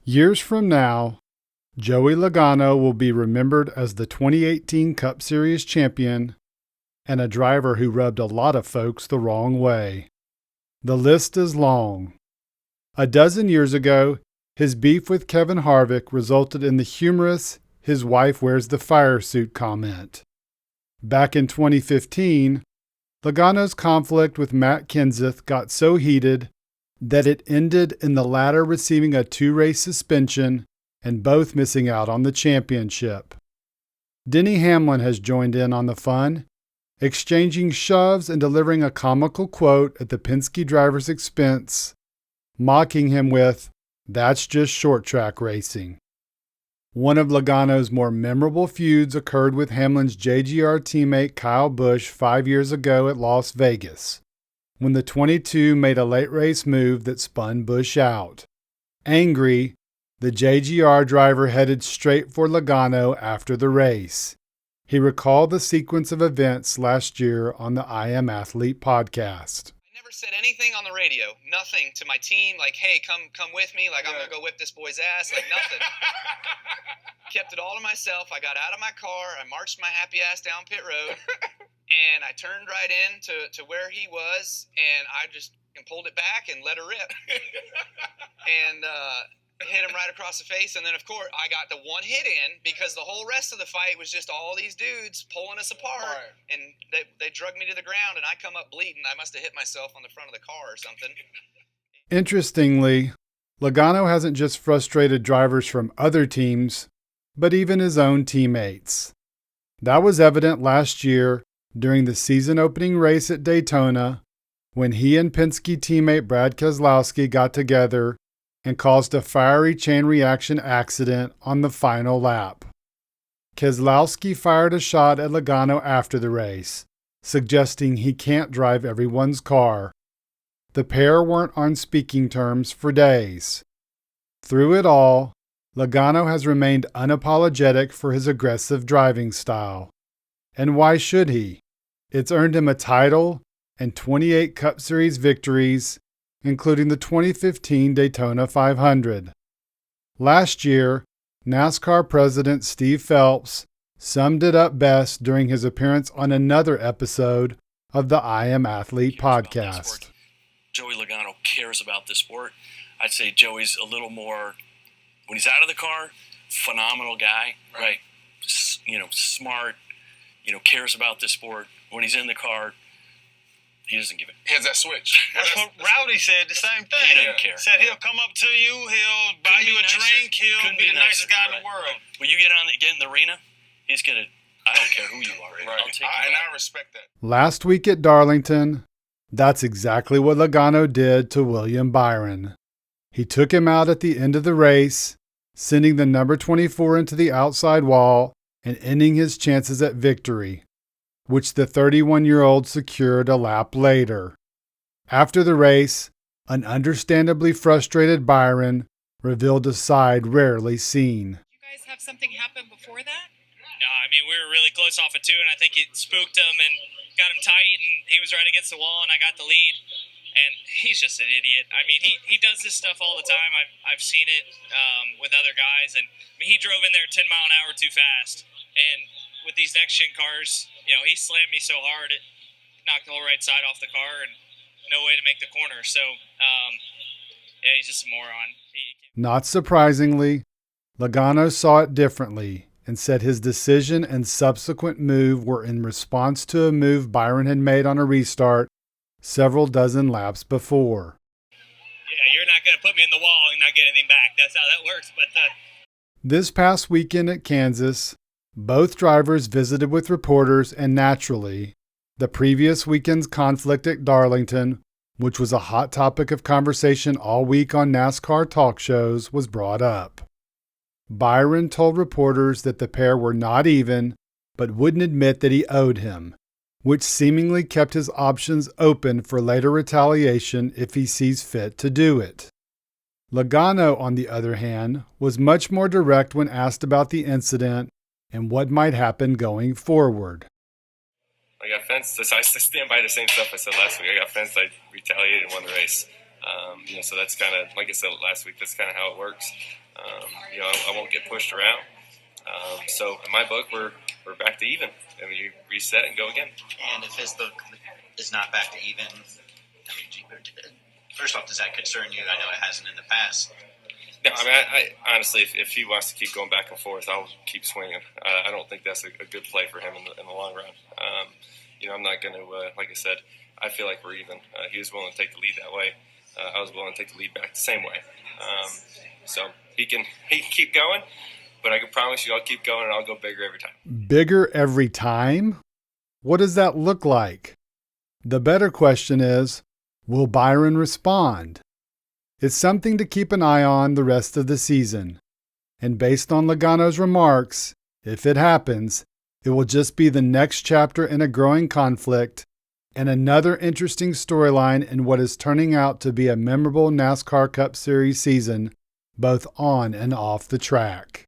Years from now, Joey Logano will be remembered as the 2018 Cup Series champion and a driver who rubbed a lot of folks the wrong way. The list is long. A dozen years ago, his beef with Kevin Harvick resulted in the humorous "his wife wears the fire suit" comment. Back in 2015, Logano's conflict with Matt Kenseth got so heated that it ended in the latter receiving a 2-race suspension and both missing out on the championship. Denny Hamlin has joined in on the fun, exchanging shoves and delivering a comical quote at the Penske driver's expense, mocking him with, "That's just short track racing." One of Logano's more memorable feuds occurred with Hamlin's JGR teammate Kyle Busch 5 years ago at Las Vegas, when the 22 made a late race move that spun Busch out. Angry, the JGR driver headed straight for Logano after the race. He recalled the sequence of events last year on the I Am Athlete podcast. I never said anything on the radio, nothing to my team, like, hey, come with me, like, I'm going to go whip this boy's ass, like, nothing. Kept it all to myself. I got out of my car, I marched my happy ass down pit road, and I turned right in to where he was, and I just pulled it back and let her rip. And hit him right across the face, and then, of course, I got the one hit in because the whole rest of the fight was just all these dudes pulling us apart, and they drug me to the ground, and I come up bleeding. I must have hit myself on the front of the car or something. Interestingly, Logano hasn't just frustrated drivers from other teams, but even his own teammates. That was evident last year during the season-opening race at Daytona, when he and Penske teammate Brad Keselowski got together and caused a fiery chain reaction accident on the final lap. Keselowski fired a shot at Logano after the race, suggesting he can't drive everyone's car. The pair weren't on speaking terms for days. Through it all, Logano has remained unapologetic for his aggressive driving style. And why should he? It's earned him a title and 28 Cup Series victories, including the 2015 Daytona 500. Last year, NASCAR President Steve Phelps summed it up best during his appearance on another episode of the I Am Athlete podcast. Joey Logano cares about the sport. I'd say Joey's a little more, when he's out of the car, phenomenal guy, right? Smart, cares about the sport. When he's in the car, he doesn't give it. He has that switch. That's what Rowdy said, the same thing. He doesn't care. Said he'll come up to you, he'll buy you a drink, he'll be the nicest guy in the world. When you get in the arena, he's going to, I don't care who you are. Right. I'll take you And out. I respect that. Last week at Darlington, that's exactly what Logano did to William Byron. He took him out at the end of the race, sending the number 24 into the outside wall and ending his chances at victory, which the 31-year-old secured a lap later. After the race, an understandably frustrated Byron revealed a side rarely seen. Did you guys have something happen before that? No, we were really close off of 2, and I think it spooked him and got him tight, and he was right against the wall, and I got the lead. And he's just an idiot. He does this stuff all the time. I've seen it with other guys, and he drove in there 10 mile an hour too fast. And with these next-gen cars, he slammed me so hard it knocked the whole right side off the car, and no way to make the corner. So, he's just a moron. Not surprisingly, Logano saw it differently and said his decision and subsequent move were in response to a move Byron had made on a restart several dozen laps before. Yeah, you're not going to put me in the wall and not get anything back. That's how that works. But This past weekend at Kansas, both drivers visited with reporters, and naturally, the previous weekend's conflict at Darlington, which was a hot topic of conversation all week on NASCAR talk shows, was brought up. Byron told reporters that the pair were not even, but wouldn't admit that he owed him, which seemingly kept his options open for later retaliation if he sees fit to do it. Logano, on the other hand, was much more direct when asked about the incident and what might happen going forward. I got fenced. I stand by the same stuff I said last week. I got fenced. I retaliated and won the race. So that's kind of, like I said last week, that's kind of how it works. I won't get pushed around. So in my book, we're back to even, and we reset and go again. And if his book is not back to even, I mean, first off, does that concern you? I know it hasn't in the past. No, I mean, I honestly, if he wants to keep going back and forth, I'll keep swinging. I don't think that's a good play for him in the long run. I'm not going to, like I said, I feel like we're even. He was willing to take the lead that way. I was willing to take the lead back the same way. So he can keep going, but I can promise you I'll keep going and I'll go bigger every time. Bigger every time? What does that look like? The better question is, will Byron respond? It's something to keep an eye on the rest of the season. And based on Logano's remarks, if it happens, it will just be the next chapter in a growing conflict and another interesting storyline in what is turning out to be a memorable NASCAR Cup Series season, both on and off the track.